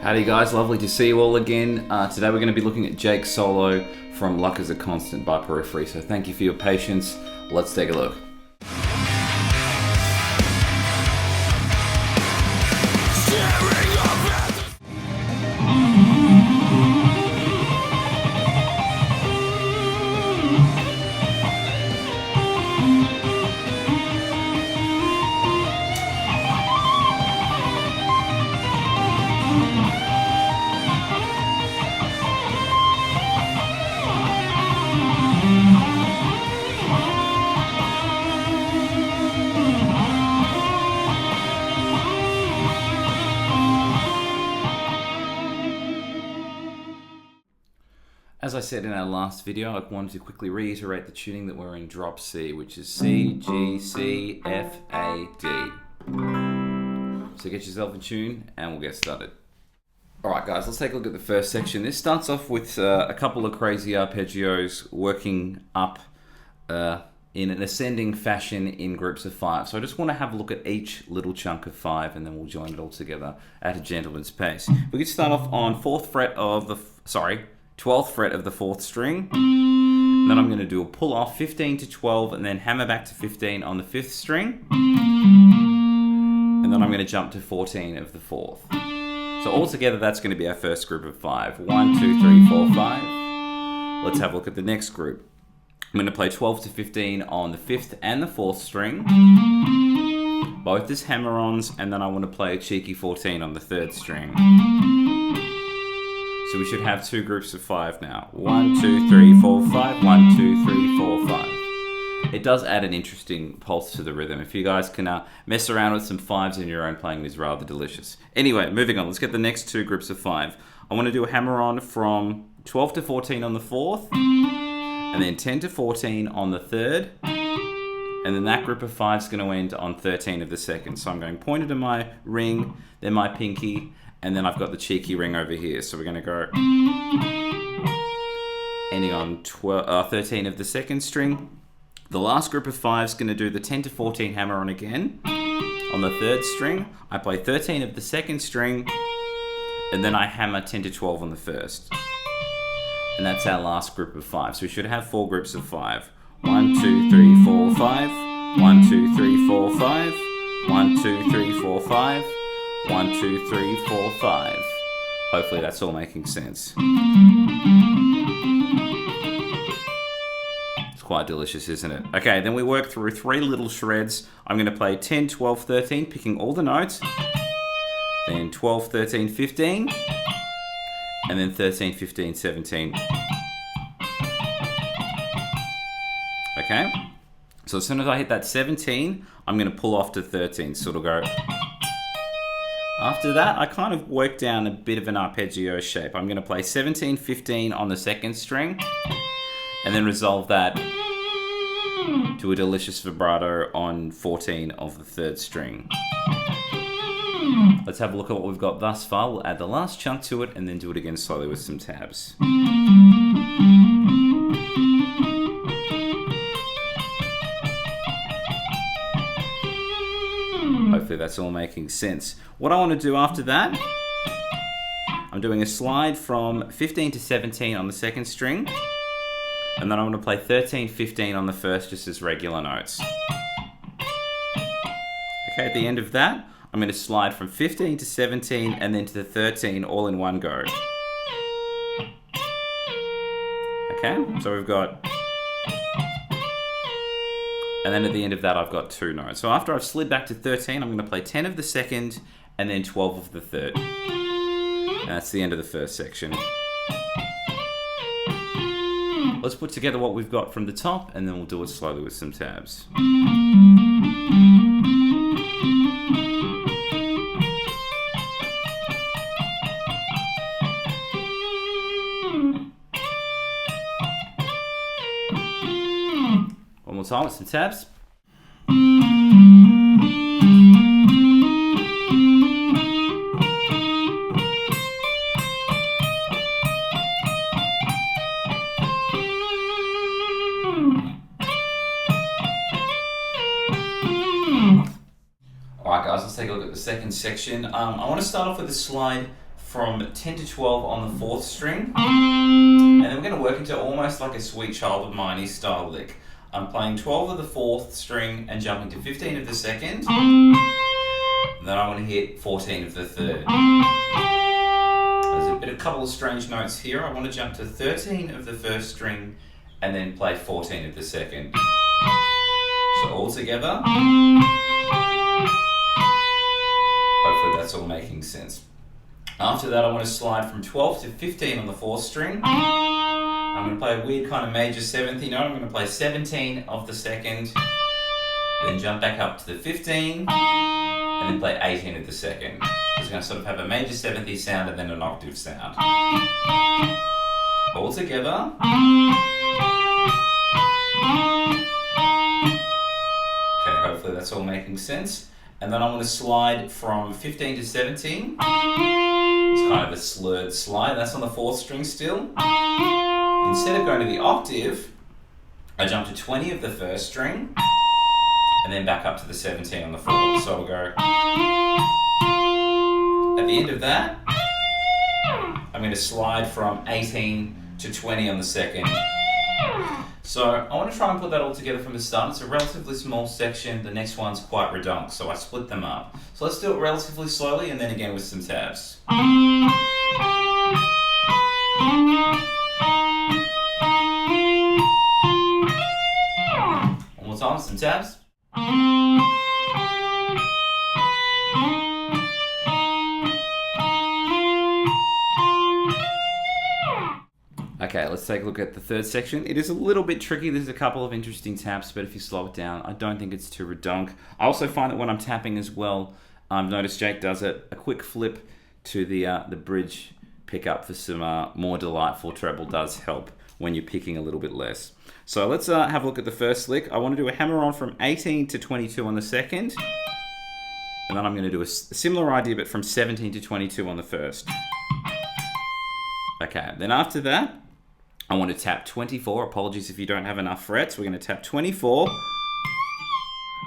Howdy guys, lovely to see you all again. Today we're going to be looking at Jake's solo from Luck is a Constant by Periphery. So thank you for your patience. Let's take a look. As I said in our last video, I wanted to quickly reiterate the tuning that we're in drop C, which is C, G, C, F, A, D. So get yourself in tune and we'll get started. Alright guys, let's take a look at the first section. This starts off with a couple of crazy arpeggios working up in an ascending fashion in groups of 5. So I just want to have a look at each little chunk of 5 and then we'll join it all together at a gentleman's pace. We could start off on 12th fret of the 4th string. Then I'm going to do a pull off 15 to 12 and then hammer back to 15 on the 5th string. And then I'm going to jump to 14 of the 4th. So altogether that's going to be our first group of 5. 1, 2, 3, 4, 5. Let's have a look at the next group. I'm going to play 12 to 15 on the 5th and the 4th string. Both as hammer-ons, and then I want to play a cheeky 14 on the 3rd string. So we should have two groups of 5 now. 1, 2, 3, 4, 5. 1, 2, 3, 4, 5. It does add an interesting pulse to the rhythm. If you guys can mess around with some 5s in your own playing, it is rather delicious. Anyway, moving on. Let's get the next two groups of 5. I want to do a hammer-on from 12 to 14 on the 4th, and then 10 to 14 on the 3rd, and then that group of 5 is going to end on 13 of the 2nd. So I'm going pointer to my ring, then my pinky, and then I've got the cheeky ring over here. So we're going to go ending on 13 of the 2nd string. The last group of 5 is going to do the 10 to 14 hammer on again. On the 3rd string, I play 13 of the 2nd string, and then I hammer 10 to 12 on the 1st. And that's our last group of 5. So we should have 4 groups of 5. 1, 2, 3, 4, 5. 1, 2, 3, 4, 5. 1, 2, 3, 4, 5. 1, 2, 3, 4, 5. Hopefully that's all making sense. It's quite delicious, isn't it? Okay, then we work through 3 little shreds. I'm going to play 10, 12, 13, picking all the notes. Then 12, 13, 15. And then 13, 15, 17. Okay? So as soon as I hit that 17, I'm going to pull off to 13. So it'll go... After that, I kind of work down a bit of an arpeggio shape. I'm going to play 17, 15 on the 2nd string, and then resolve that to a delicious vibrato on 14 of the 3rd string. Let's have a look at what we've got thus far. We'll add the last chunk to it and then do it again slowly with some tabs. Hopefully that's all making sense. What I want to do after that, I'm doing a slide from 15 to 17 on the 2nd string, and then I want to play 13, 15 on the 1st just as regular notes. Okay, at the end of that, I'm going to slide from 15 to 17 and then to the 13 all in one go. Okay, so we've got... And then at the end of that, I've got 2 notes. So after I've slid back to 13, I'm going to play 10 of the 2nd and then 12 of the 3rd. And that's the end of the first section. Let's put together what we've got from the top and then we'll do it slowly with some tabs. One more time with some tabs. Alright guys, let's take a look at the second section. I want to start off with a slide from 10 to 12 on the 4th string, and then we're going to work into almost like a Sweet Child of Mine style lick. I'm playing 12 of the 4th string and jumping to 15 of the 2nd, and then I want to hit 14 of the 3rd. There's a couple of strange notes here. I want to jump to 13 of the 1st string and then play 14 of the 2nd. So all together, hopefully that's all making sense. After that, I want to slide from 12 to 15 on the 4th string. I'm going to play a weird kind of major 7th note. I'm going to play 17 of the 2nd, then jump back up to the 15, and then play 18 of the 2nd. So it's going to sort of have a major 7th sound and then an octave sound. All together. Okay, hopefully that's all making sense. And then I'm going to slide from 15 to 17. It's kind of a slurred slide. That's on the 4th string still. Instead of going to the octave, I jump to 20 of the 1st string and then back up to the 17 on the 4th. So I'll go. At the end of that, I'm going to slide from 18 to 20 on the 2nd. So I want to try and put that all together from the start. It's a relatively small section. The next one's quite redonk, so I split them up. So let's do it relatively slowly and then again with some tabs. One more time, some tabs. Okay, let's take a look at the 3rd section. It is a little bit tricky. There's a couple of interesting taps, but if you slow it down, I don't think it's too redonk. I also find that when I'm tapping as well, I've noticed Jake does it, a quick flip to the bridge pickup for some more delightful treble does help when you're picking a little bit less. So let's have a look at the first lick. I want to do a hammer on from 18 to 22 on the 2nd, and then I'm going to do a similar idea, but from 17 to 22 on the 1st. Okay, then after that, I want to tap 24. Apologies if you don't have enough frets. We're going to tap 24.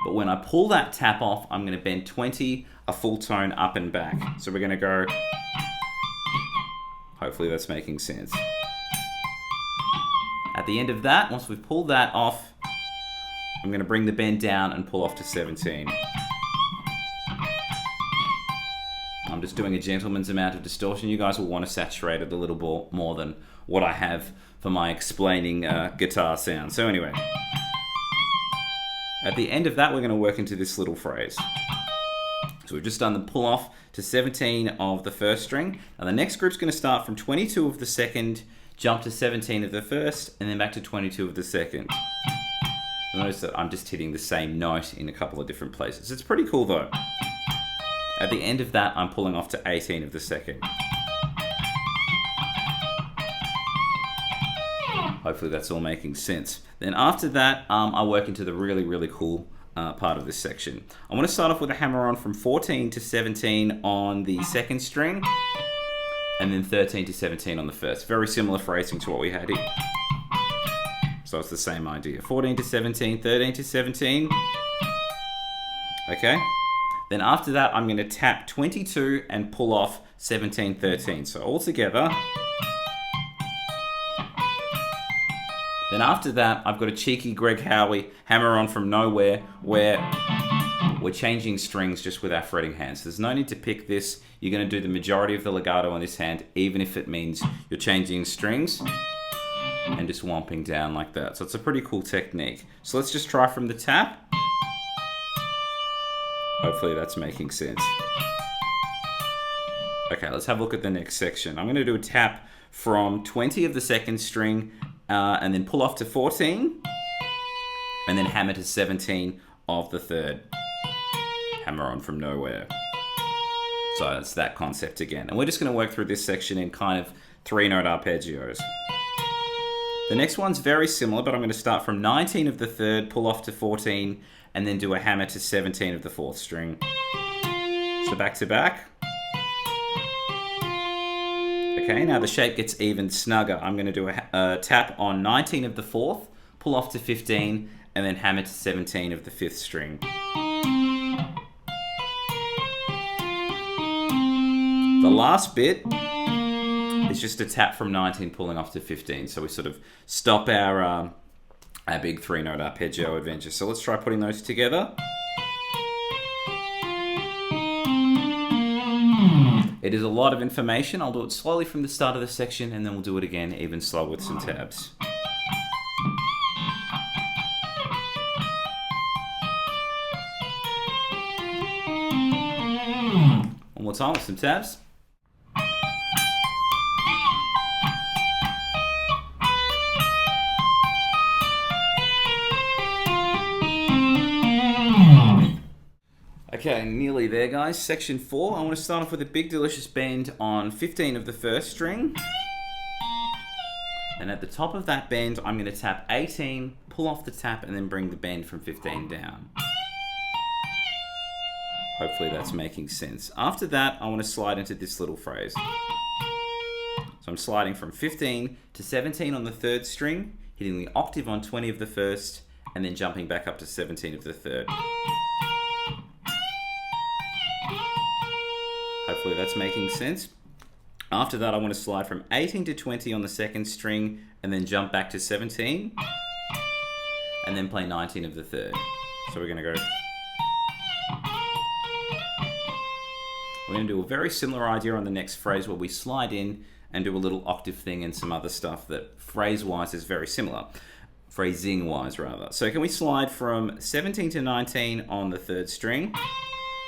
But when I pull that tap off, I'm going to bend 20, a full tone up and back. So we're going to go. Hopefully that's making sense. At the end of that, once we've pulled that off, I'm going to bring the bend down and pull off to 17. I'm just doing a gentleman's amount of distortion. You guys will want to saturate it a little more than what I have for my explaining guitar sound. So anyway, at the end of that, we're going to work into this little phrase. So we've just done the pull off to 17 of the 1st string. Now the next group's going to start from 22 of the 2nd, jump to 17 of the 1st, and then back to 22 of the 2nd. Notice that I'm just hitting the same note in a couple of different places. It's pretty cool though. At the end of that, I'm pulling off to 18 of the 2nd. Hopefully that's all making sense. Then after that, I work into the really, really cool part of this section. I want to start off with a hammer on from 14 to 17 on the 2nd string, and then 13 to 17 on the 1st. Very similar phrasing to what we had here. So it's the same idea. 14 to 17, 13 to 17. Okay. Then after that, I'm going to tap 22 and pull off 17, 13. So all together. Then after that, I've got a cheeky Greg Howie hammer on from nowhere where we're changing strings just with our fretting hands. There's no need to pick this. You're going to do the majority of the legato on this hand, even if it means you're changing strings and just whomping down like that. So it's a pretty cool technique. So let's just try from the tap. Hopefully that's making sense. Okay, let's have a look at the next section. I'm going to do a tap from 20 of the 2nd string and then pull off to 14 and then hammer to 17 of the 3rd. Hammer on from nowhere. So it's that concept again. And we're just going to work through this section in kind of 3-note arpeggios. The next one's very similar, but I'm going to start from 19 of the 3rd, pull off to 14, and then do a hammer to 17 of the 4th string. So back to back. Okay, now the shape gets even snugger. I'm going to do a tap on 19 of the 4th, pull off to 15, and then hammer to 17 of the 5th string. The The last bit is just a tap from 19 pulling off to 15. So we sort of stop our big 3-note arpeggio adventure. So let's try putting those together. It is a lot of information. I'll do it slowly from the start of the section, and then we'll do it again even slower with some tabs. One more time with some tabs. Okay, nearly there, guys. Section 4. I want to start off with a big delicious bend on 15 of the first string. And at the top of that bend, I'm going to tap 18, pull off the tap, and then bring the bend from 15 down. Hopefully that's making sense. After that, I want to slide into this little phrase. So I'm sliding from 15 to 17 on the third string, hitting the octave on 20 of the first, and then jumping back up to 17 of the third. Hopefully that's making sense. After that, I want to slide from 18 to 20 on the second string, and then jump back to 17, and then play 19 of the third. So we're going to go... We're going to do a very similar idea on the next phrase where we slide in and do a little octave thing and some other stuff that phrase-wise is very similar. Phrasing-wise, rather. So can we slide from 17 to 19 on the third string?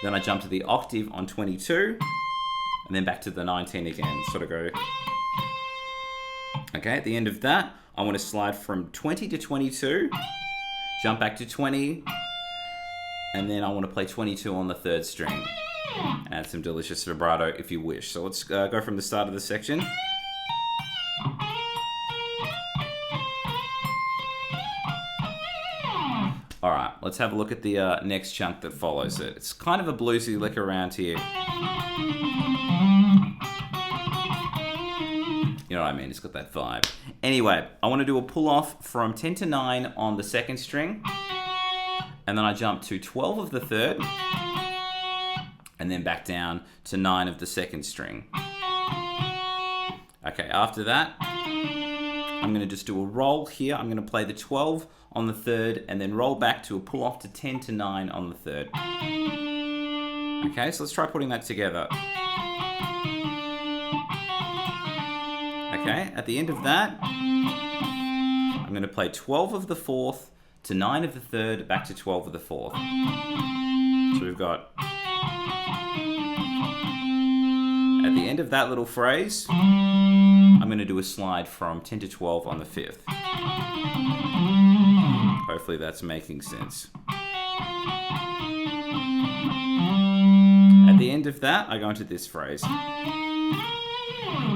Then I jump to the octave on 22, and then back to the 19 again. Sort of go... Okay, at the end of that, I want to slide from 20 to 22, jump back to 20, and then I want to play 22 on the third string. Add some delicious vibrato if you wish. So let's go from the start of the section. All right, let's have a look at the next chunk that follows it. It's kind of a bluesy lick around here. You know what I mean? It's got that vibe. Anyway, I want to do a pull off from 10 to 9 on the second string. And then I jump to 12 of the third. And then back down to 9 of the second string. Okay, after that, I'm going to just do a roll here. I'm going to play the 12 on the third and then roll back to a pull off to 10 to 9 on the third. Okay, so let's try putting that together. Okay, at the end of that, I'm going to play 12 of the fourth to 9 of the third, back to 12 of the fourth. So we've got... At the end of that little phrase, I'm going to do a slide from 10 to 12 on the fifth. Hopefully that's making sense. At the end of that, I go into this phrase. So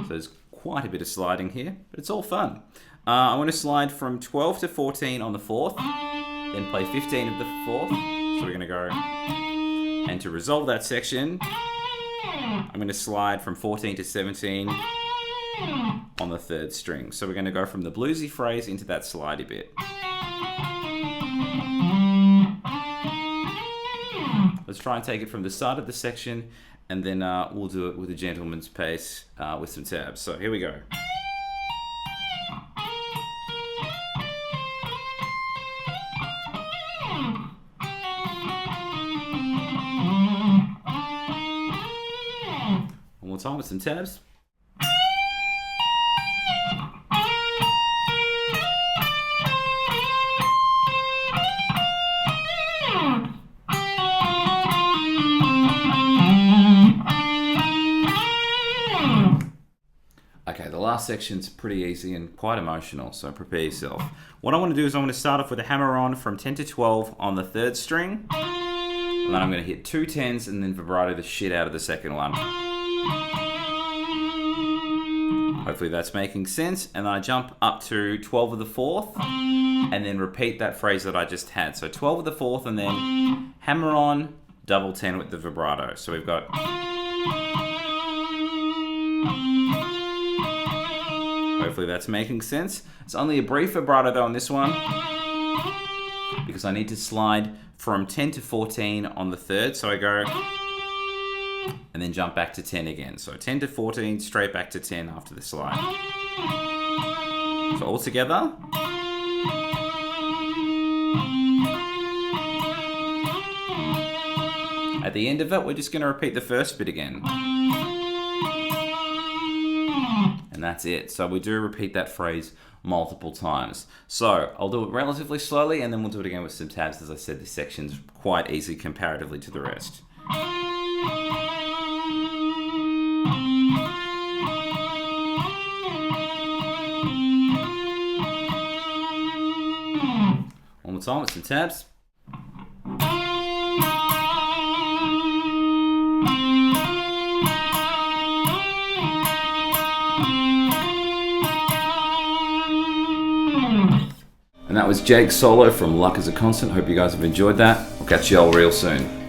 there's quite a bit of sliding here, but it's all fun. I want to slide from 12 to 14 on the fourth, then play 15 of the fourth. So we're going to go, and to resolve that section, I'm going to slide from 14 to 17 on the third string. So we're going to go from the bluesy phrase into that slidey bit. Let's try and take it from the start of the section, and then we'll do it with a gentleman's pace with some tabs. So here we go. One more time with some tabs. Okay, the last section's pretty easy and quite emotional, so prepare yourself. What I want to do is I want to start off with a hammer-on from 10 to 12 on the third string, and then I'm going to hit 2 10s and then vibrato the shit out of the second one. Hopefully that's making sense. And then I jump up to 12 of the fourth, and then repeat that phrase that I just had. So 12 of the fourth, and then hammer-on, double 10 with the vibrato. So we've got... Hopefully that's making sense. It's only a brief vibrato though on this one, because I need to slide from 10 to 14 on the third. So I go and then jump back to 10 again. So 10 to 14, straight back to 10 after the slide. So all together. At the end of it, we're just going to repeat the first bit again. And that's it. So we do repeat that phrase multiple times. So I'll do it relatively slowly, and then we'll do it again with some tabs. As I said, this section's quite easy comparatively to the rest. One more time with some tabs. And that was Jake's solo from Luck is a Constant. Hope you guys have enjoyed that. I'll catch you all real soon.